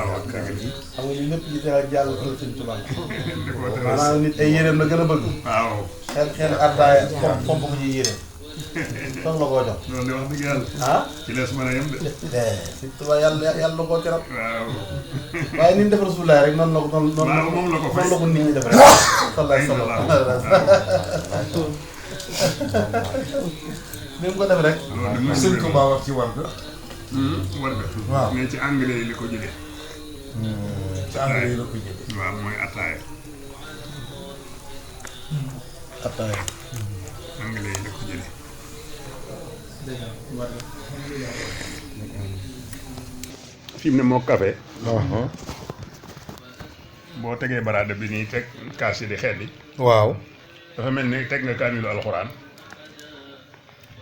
waaw xam nga ñu ñëpp ñu teew jàll ko Sëñ Tuubaa maanaam nit ay yéreem la gën a bëgg waaw xel attaaya pomp ko ci yéreem soog la koo jox loolu de wax dëgg yàlla ah ci lees mën a yem de Sëñ Tuubaa yàlla na koo teral waaw waaye ni mu def Rasulullah rek noonu la ko noonu moom la ko fay noonu la ko nit ñi def rek salaay salaam ni mu ko def rek Sëñ Tuubaa wax ci war ga war nga waaw mais ci anglais yi li ko jëlee ci anglais yi la ko jëlee waaw mooy ataaya attaaya anglais yi la ko jëlee fi mu ne moo café boo tegee baraada bi nii teg kaas yi di xel yi waaw dafa mel ni teg nga kaamilu alxuraan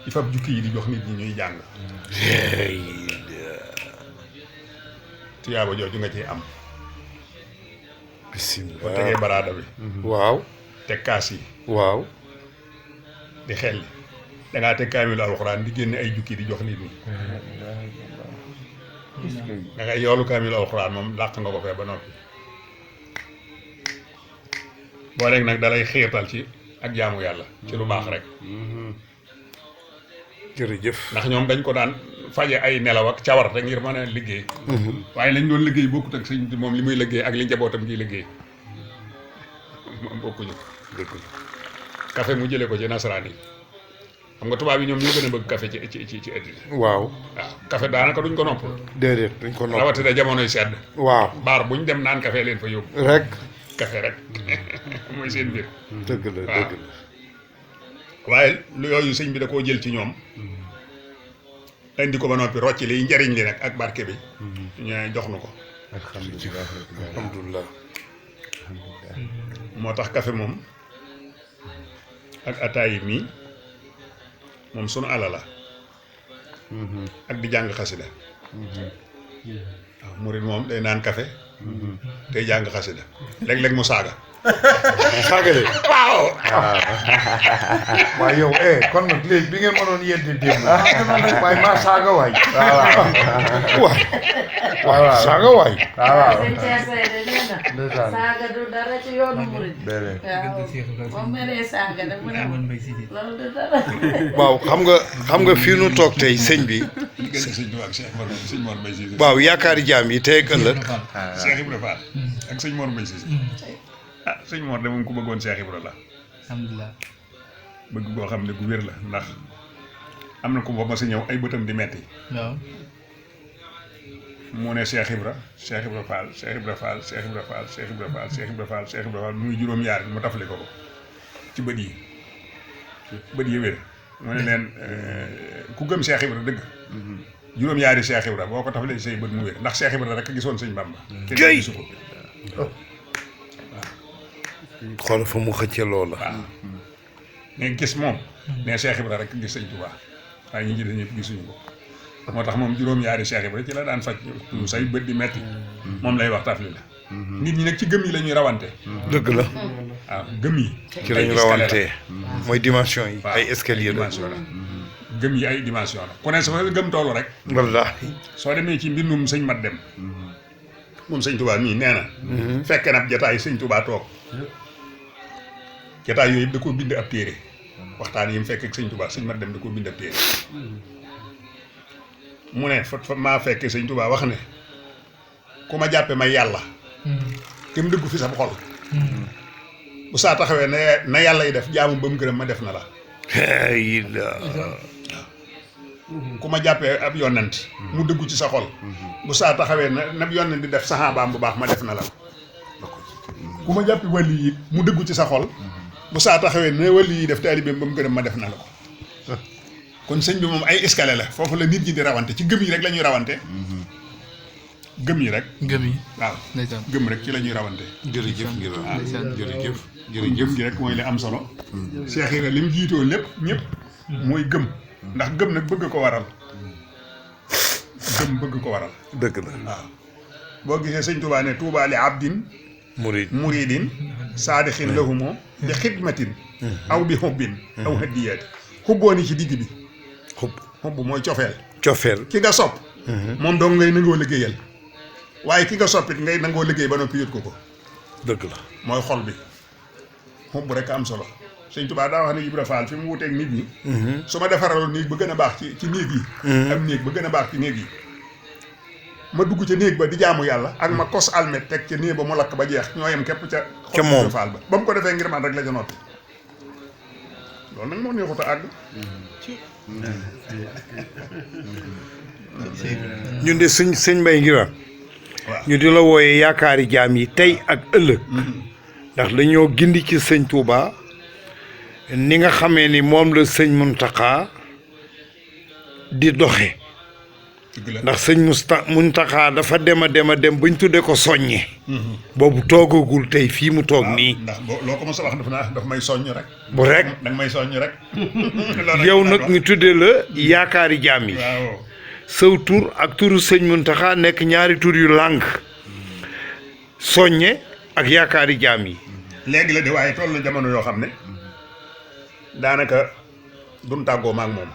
ci fab jukki yi di jox nit ñi ñuy jàng tiyaaba jooju nga ciy am bismillah boo tegee baraada bi waaw teg kaas yi waaw di xel dangaa teg kaamilu alxuraan di génne ay jukki di jox nit ñi da ngay yoolu kaamilu alxuraan moom làq nga ko fee ba noppi boo léegi nag dalay xiirtal ci ak jaamu yàlla ci lu baax rek jërëjëf ndax ñoom dañ ko daan faje ay nelaw ak cawar rek ngir mën a liggéey waaye lañ doon liggéey bokkut ak sëñ bi moom li muy liggéey ak li njabootam gi liggéey moom bokkuñu dëgg la café mu jëlee ko ci nasaraan yi xam nga tubaab yi ñoom ñoo gën a bëgg café ci àddina waaw waaw café daanaka duñ ko nopp déedéet dañ ko nopp rawatina jamonoy sedd waaw baar buñ dem naan café leen fa yóbbu rek café rek mooy seen mbir dëgg la waaw. dëgg la waaye lu yooyu sëñ bi da koo jël ci ñoom indi ko ba noppi rocc liy njariñ li nag ak barke bi ñu jox nu ko alhamdulilah moo tax café moom ak ataay mii moom sunu ala la ak di jàng xasida waaw murid moom day naan café tey jàng xasida léeg-léeg mu saaga saagale waaw waaye yow kon nag léegi bi ngeen mënoon yeddi démb waaye maa saaga waay waay saaga waay saaga du dara ci yoonu Mouride. waaw moom mënee saaga da mu ne loolu du dara. waaw xam nga fii nu toog tey sëñ bi diggante sëñ Tuubaa ak Cheikh sëñ Mor Mbaye Cissé waaw yaakaari jaam yi tey ak ëllëg Cheikh Ibra Fall ak sëñ Mor Mbaye Cissé ah sëñ Mor de moom ku bëggoon Cheikh Ibra la alhamdulilah bëgg goo xam ne gu wér la ndax am na ko ba ma sa ñëw ay bëtam di metti waaw mu ne Cheikh Ibra Fall Cheikh Ibra Fall Cheikh Ibra Fall Cheikh Ibra Fall Cheikh Ibra Fall Cheikh Ibra Fall mu ngi juróom-ñaar bi mu tafale ko ci bët yi wér mu ne leen ku gëm Cheikh Ibra dëgg juróom-ñaari Cheikh Ibra boo ko tafalee say bët mu wér ndax Cheikh Ibra rek gisoon sëñ Bamba kenn gisu ko xool fa mu xëcce loola waaw ne gis moom ne Cheikh Ibra rek gis sëñ Tuubaa waaye ñi ci des ñëpp gisuñu ko moo tax moom juróom-ñaari Cheikh Ibra ci la daan faj say bët di metti moom lay wax tafli la nit ñi nag ci gëm yi la ñuy rawante dëgg la waaw gëm yi ci lañu rawantee mooy dimension yi ay escalier la dimension la gëm yi ay dimension la ku ne sa gëm toolu rek wallaahi soo demee ci mbindum sëñ mat dem moom sëñ Tuubaa mii nee na fekke nag jataay sëñ Tuubaa toog jataay yooyu da koo bind ab téere waxtaan yi mu fekk ak sëñ Tuubaa sëñ mat dem da koo bind ab téere mu ne fa maa fekke sëñ Tuubaa wax ne ku ma jàppe may yàlla te mu dëggu fi sa xol bu saa taxawee na yàlla yi def jaamu ba mu gërëm ma def na la ku ma jàppee ab yonent mu dëggu ci sa xol bu saa taxawee na yonent di def saxaabaam bu baax ma def na la ku ma jàppee wàlli yi mu dëggu ci sa xol bu saa taxawee na wàlli yi def taalibeem ba mu gërëm ma def na la ko kon sëñ bi moom ay escalier la foofu la nit ñi di rawante ci gëm yi rek la ñuy rawante gëm yi rek gëm yi waaw ndeysaan gëm rek ci la ñuy rawante jërëjëf ndeysaan jërëjëf gëm gi rek mooy li am solo Cheikh yi li mu jiitoo lépp ñëpp mooy gëm ndax gëm nag bëgg ko waral gëm bëgg ko waral dëgg la waaw boo gisee sëñ Touba ne Touba li abdin muridin saadixin lahumo bi xidmatin aw bi xubbin aw hadiyaati xubboo ni ci digg bi xubb mooy cofeel cofeel ki nga sopp moom dong ngay nangoo liggéeyal waaye ki nga soppit ngay nangoo liggéey ba noppi yët ko dëgg la mooy xol bi moom bu rek am solo sëñ Touba daa wax ne Ibra Fall fi mu wuteeg nit ñi su ma defaraloon néeg ba gën a baax ci néeg yi am néeg ba gën a baax ci néeg yi ma dugg ca néeg ba di jaamu yàlla ak ma kos almet teg ca néeg ba mu lakk ba jeex ñoo yem képp ca xol Ibra Fall ba mu ko defee ngir man rek la ca noppi loolu nag moo neexut a àgg ñun de sëñ Mbaye Ngirane waaw ñu di la wooyee yaakaari jaam yi tey ak ëllëg ndax dañoo gindi ci sëñ Touba ni nga xamee ni moom la sëñ Mountakha di doxe ndax sëñ Mountakha dafa dem bañ tudde ko soññe boobu toogagul tey fii mu toog nii ndax loo ko mos a wax daf may soññ rek bu rek danga may soññ rek yow nag ñu tudde la yaakaari jaam yi waaw sëw tur ak turu sëñ Mountakha nekk ñaari tur yu làng soññe ak yaakaari jaam yi léegi la de waaye toll na jamono yoo xam ne daanaka duñ tàggoo maak moom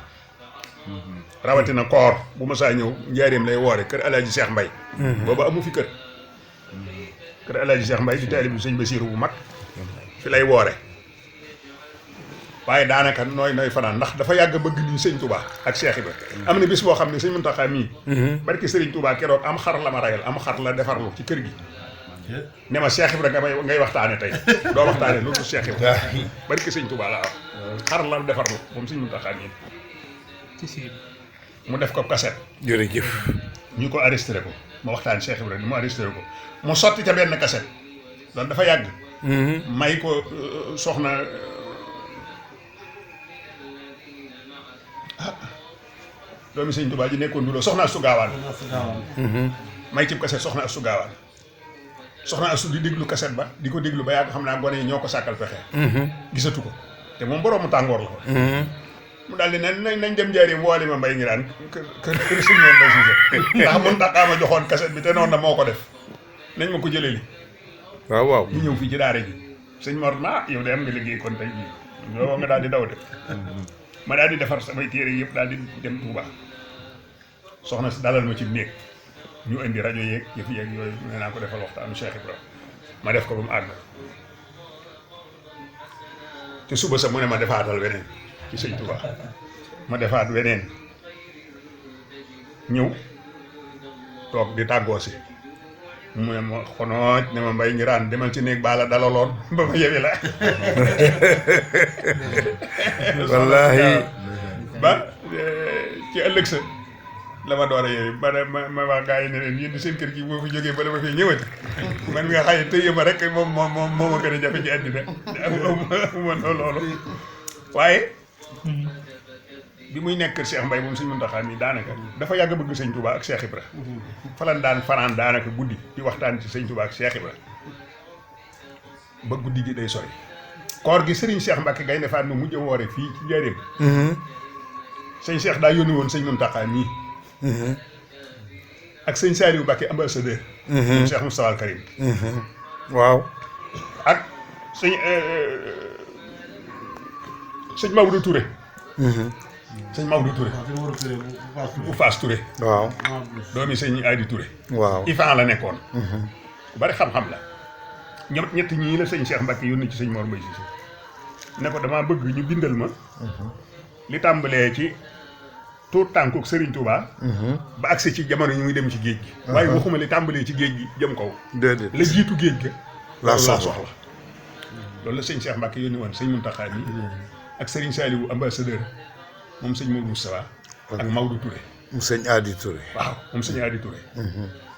rawatina koor bu ma saa ñëw njaareem lay woore kër El Hadj Cheikh Mbaye booba amu fi kër El Hadj Cheikh Mbaye di taalibu sëñ Basiiru bu mag fi lay woore waaye daanaka nooy fanaan ndax dafa yàgg bëgg nii sëñ Touba ak Cheikh Ibra am na bis boo xam ne sëñ Mountakha mii barki Serigne Touba keroog am xar la ma rayal am xar la defarlu ci kër gi ne ma Cheikh Ibra ngay waxtaane tey doo waxtaane loolu Cheikh Ibra barki sëñ Touba laa wax xar la defarlu moom sëñ Mountakha mii mu def ko cassette jërëjëf ñu ko arrêté ko ma waxtaan Cheikh Ibra ni mu arrêté ko mu sotti ca benn cassette loolu dafa yàgg may ko soxna doomi sëñ Touba ji nekkoon du loo soxna Astu Gaawaan may cib kaset soxna Astu Gaawaan soxna Astu di déglu kaset ba di ko déglu ba yàgg xam naa gone yi ñoo ko sàkkal pexe gisatu ko te moom boroomu tàngoor la ko mu daal di ne nañ dem jaari wooli ma Mbaye Ngirane kër sëñ moom Mbaye Cissé ndax mun daqaama joxoon kaset bi te noonu na moo ko def nañ ma ko jëlee li waaw ñu ñëw fii ci daara ji sëñ Mor na yow de am nga liggéey kon tey jii yow nga daal di daw de ma daal di defar samay téere yëpp daal di dem Touba soxna si dalal ma ci néeg ñu indi rajo yeeg yëf yeeg yooyu nee naa ko defal waxtaanu Cheikh Ibrahima ma def ko ba mu àgg te suba sa mu ne ma defaatal weneen ci sëñ Touba ma defaat weneen ñëw toog di tàggoo si mu ne ma xonooj ne ma Mbaye Ngirane demal ci néeg baala dalaloon ba ma yewi la wallaahi ba ci ëllëg sa la ma door a yewi ma wax gaa yi ne leen yéen di seen kër gi boo fi jógee ba la ma fii ñëwati man nga xaye tëye ma rek moom ma gën a jafe ci àddina amuma loolu waaye bi muy nekk kër Cheikh Mbaye moom sëñ Mountakha mi daanaka dafa yàgg bëgg sëñ Touba ak Cheikh Ibra fa lan daan fanaan daanaka guddi di waxtaan ci sëñ Touba ak Cheikh Ibra ba guddi gi day sori koor gi Serigne Cheikh Mbacke Gaynde Fatma mujj woore fii ci Njaaréem sëñ Cheikh daa yónni woon sëñ Mountakha mii ak sëñ Saliou Mbacke ambassadeur moom Cheikh Moustapha Al Karim waaw ak sëñ Maodo Touré sëñ Maodo Touré bu Faas Touré waaw doomi sëñ Adi Touré waaw ifan la nekkoon ku bari xam-xam la ñett ñii la sëñ Cheikh Mbacke yónni ci sëñ Mor Mbaye Cissé ne ko damaa bëgg ñu bindal ma li tàmbalee ci tuut tànkuk Serigne Touba ba agsi ci jamono ñu ngi dem ci géej gi waaye waxuma li tàmbalee ci géej gi jëm kaw déedéet la jiitu géej ga laa loolu laa soxla loolu la sëñ Cheikh Mbacke yónni woon sëñ Mountakha mi ak Serigne Saliou ambassadeur moom sëñ Modou Moustapha ak Maodo Touré mu sëñ Adi Touré waaw moom sëñ Adi Touré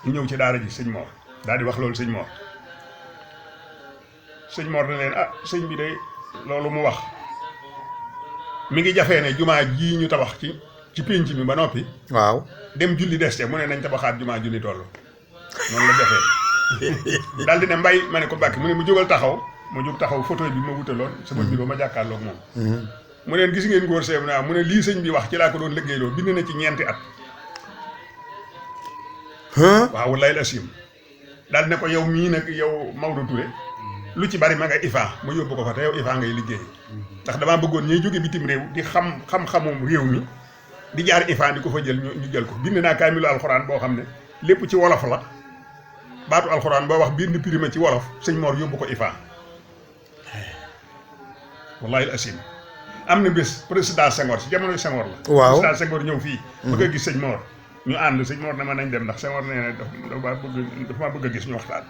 ñu ñëw ci daara ji sëñ Mor daal di wax loolu sëñ Mor na leen ah sëñ bi day loolu mu wax mi ngi jafee ne jumaa ji ñu tabax ci pénc mi ba noppi waaw dem julli des te mu ne nañ tabaxaat jumaa julli toll noonu la jafee daal di ne Mbaye ma ne ko Mbacke mu ne mu jógal taxaw ma jóg taxaw photo bi ma wutaloon sama bureau ma jàkkaarloog moom mu neen gis ngeen góor seeb naa mu ne lii sëñ bi wax ci laa ko doon liggéeyloo bind na ci ñeenti at waaw wallaay la sim daal ne ko yow mii nag yow Maodo Touré lu ci bari ma nga IFA ma yóbbu ko fa te yow IFA ngay liggéey ndax damaa bëggoon ñuy jóge bitim réew di xam-xamum réew mi di jaar IFA di ko fa jël ñu jël ko bind naa kaamilu alxuraan boo xam ne lépp ci wolof la baatu alxuraan boo wax bind pirime ci wolof sëñ Mor yóbbu ko IFA wallahi asim am na bés président Senghor ci jamonoy Senghor la waaw président Senghor ñëw fii bëgg a gis sëñ Mor ñu ànd sëñ Mor ne ma nañ dem ndax Senghor nee na dafa ma bëgg a gis ñu waxtaan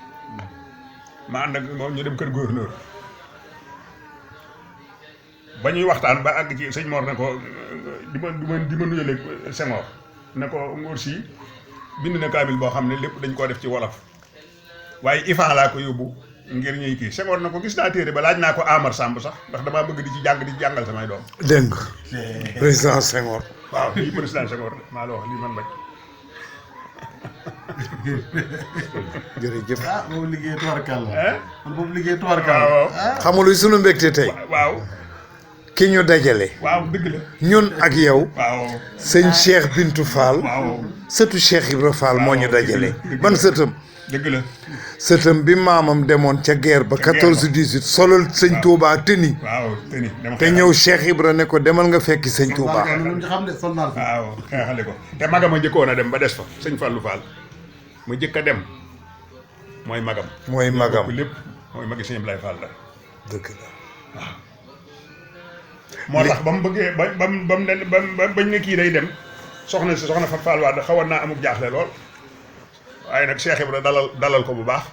ma ànd ak moom ñu dem kër gouverneur ba ñuy waxtaan ba àgg ci sëñ Mor ne ko di ma nuyaleeg Senghor ne ko ngóor si bind na kaamil boo xam ne lépp dañ koo def ci wolof waaye IFA laa ko yóbbu ngir ñuy kii Senghor na ko gis naa téere ba laaj naa ko Amar Samb sax ndax damaa bëgg di ci jàngal samay doom. dégg nga président Senghor. waaw lii président Senghor maa la wax lii man bañ. jërëjëf. ah boobu liggéey tubarkalla. man boobu liggéey tubarkalla. waaw xam nga luy sunu mbégte tey. waaw. ki ñu dajale. waaw dëgg la. ñun ak yow. waaw. sëñ Cheikh Bintou Fall. waaw. sëtu Cheikh Ibra Fall moo ñu dajale. ban sëtam. dëgg la. sëtam bi maamam demoon ca guerre ba 14 18 solal sëñ Touba tëni. waaw tëni te ñëw Cheikh Ibra ne ko demal nga fekki sëñ Touba. xam ne sonal fa. waaw xeexale ko te magam a njëkkoon a dem ba des fa sëñ Fallou Fall mu njëkk a dem mooy magam. mooy magam lépp mooy magi sëñ Ablaye Fall la. dëgg la waaw. moo tax ba mu bëggee ba bañ ne kii day dem soxna Fat Fall Wade xawoon naa amuk jaaxle lool waaye nag Cheikh Ibra dalal ko bu baax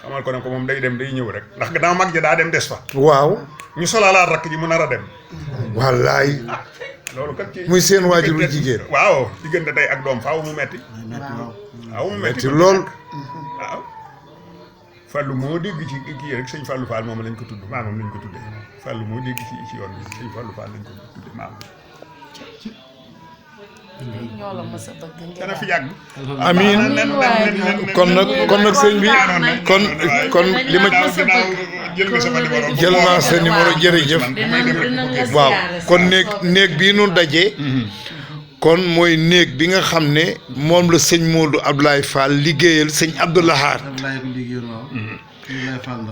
xamal ko ne ko moom day dem day ñëw rek ndax gannaaw mag ja daa dem des fa. waaw. ñu solalaat rakk ji mu nar a dem. wallaay. loolu kat ci muy seen waajur bu jigéen. waaw diggante tey ak doom faaw mu metti. waaw mu metti lool. waaw. Fallou moo dégg ci kii rek sëñ Fallou Fall moom lañ ko tudd maamam lañ ko tuddee Fallou moo dégg ci yoon bi sëñ Fallou Fall lañ ko tuddee maamam. ñoo la mës a bëgg dana fi yàgg. amiin kon nag sëñ bi kon li ma jël nga sama numéro. jël naa sa numéro jërëjëf. waaw kon néeg bii nu daje. kon mooy néeg bi nga xam ne moom la sëñ Modou Abdoulaye Fall liggéeyal sëñ Abdoulahad.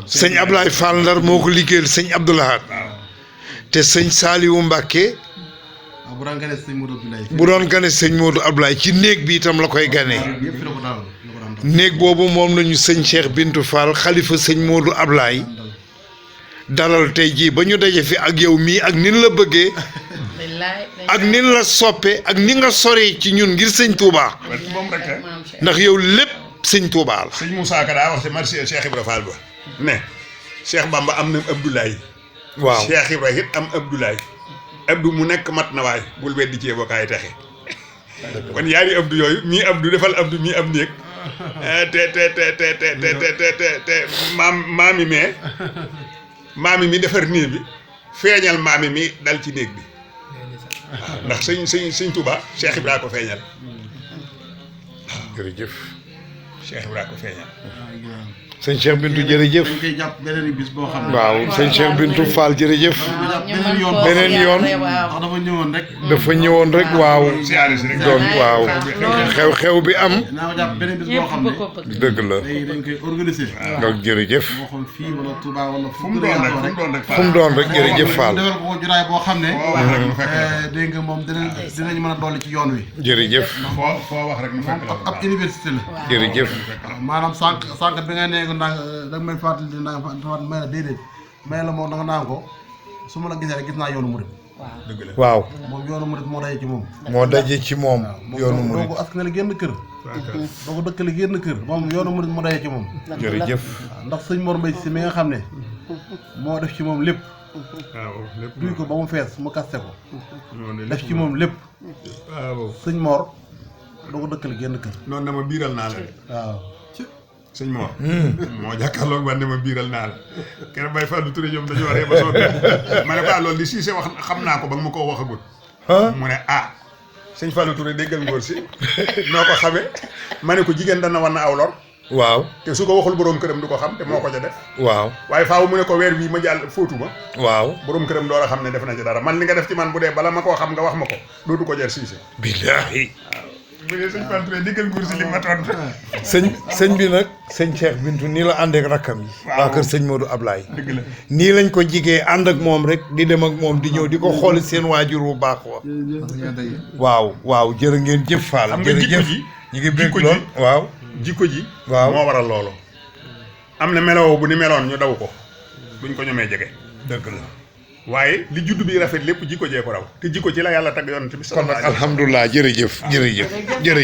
sëñ Abdoulaye Fall Ndar moo ko liggéeyal sëñ Abdoulahad. te sëñ Saliou Mbacké. bu doon gane sëñ Modou Abdoulaye ci néeg bi itam la koy ganee. néeg boobu moom lañu sëñ Cheikh Bintou Fall xalifa sëñ Modou Abdoulaye dalal tey jii ba ñu daje fi ak yow mii ak nin la bëggee ak nin la soppe ak ni nga soree ci ñun ngir sëñ Touba moom rek ndax yow lépp sëñ Touba la. sëñ Moussa Ka daa wax ci marché Cheikh Ibra Fall ba ne Cheikh Bamba am na Abdoulaye. waaw Cheikh Ibra it am Abdoulaye. Abdou mu nekk mat na waay bul weddi ci bokkaay texe kon yaari Abdou yooyu mii Abdou defal Abdou mii am néeg te maami mi defar néeg bi feeñal maami mi dal ci néeg bi waaw ndax sëñ Touba Cheikh Ibra ko feeñal jërëjëf Cheikh Ibra ko feeñal sëñ Cheikh Bintou jërëjëf. dañ koy jàpp beneen bis boo xam ne. waaw sëñ Cheikh Bintou Fall jërëjëf. beneen yoon ndax dafa ñëwoon rek. dafa ñëwoon rek waaw. doon waaw xew-xew bi am. naa ko jàpp beneen bis boo xam ne. dëgg la. dañ koy organiser. donc jërëjëf. moo xam fii wala Touba wala fu mu doon rek fu mu doon rek jërëjëf Fall. defal ko juraay boo xam ne. dégg nga moom dinañ mën a dolli ci yoon wi. jërëjëf. foo wax rek mu fekk la ab université la. jërëjëf. maanaam sànq bi nga nee da nga may fàttali da nga may la déedéet may la moom da nga naan ko su ma la gisee rek gis naa yoonu Mouride. dëgg la waaw. moom yoonu Mouride moo daje ci moom. moo daje ci moom. yoonu Mouride doo ko askan la génn kër. doo ko dëkkale génn kër moom yoonu Mouride moo daje ci moom. jërëjëf. ndax sëñ Mor Mbaye si mi nga xam ne moo def ci moom lépp. waaw lépp duy ko ba mu fees mu kaste ko. def ci moom lépp. waaw sëñ Mor doo ko dëkkale génn kër. noonu dama biiral naa la de. waaw. sëñ Mor. moo jàkkaarloog man ne ma biiral naa la kenn Baye Fallou Touré ñoom dañu waree ba sonn ma ne ko loolu di Cissé wax xam naa ko ba nga ma koo waxagul. mu ne sëñ Fallou Touré déggal ngóor si noo ko xamee ma ne ko jigéen dana wan na aw lor. waaw te su ko waxul borom këram du ko xam te moo ko ca def. waaw waaye faaw mu ne ko weer bii ma jàll fóotu ma. waaw borom këram door a xam ne def na ci dara man li nga def ci man bu dee bala ma koo xam nga wax ma ko dootu ko jar Cissé. billaahi. bu dee sëñ Fallou Touré déggal ngóor si li ma tontu. sëñ bi nag sëñ Cheikh Bintou nii la àndeek rakkam yi. waa kër sëñ Modou Ablaye. dëgg la nii lañ ko jigee ànd ak moom rek di dem ak moom di ñëw di ko xooli seen waajur bu baax wa waaw jërë ngeen jëf Fall. xam nga jikko jërëjëf ji ñu ngi bëgg jikko ji lool waaw. jikko ji waaw moo waral loolu am na meloo bu ni meloon ñu daw ko duñ ko ñomee jege dëgg la waaye li judd bi rafet lépp jikko jee ko raw te jikko ci la yàlla tagg yonent bi kon nag alhamdulilah jërëjëf jërëjëf jërëjëf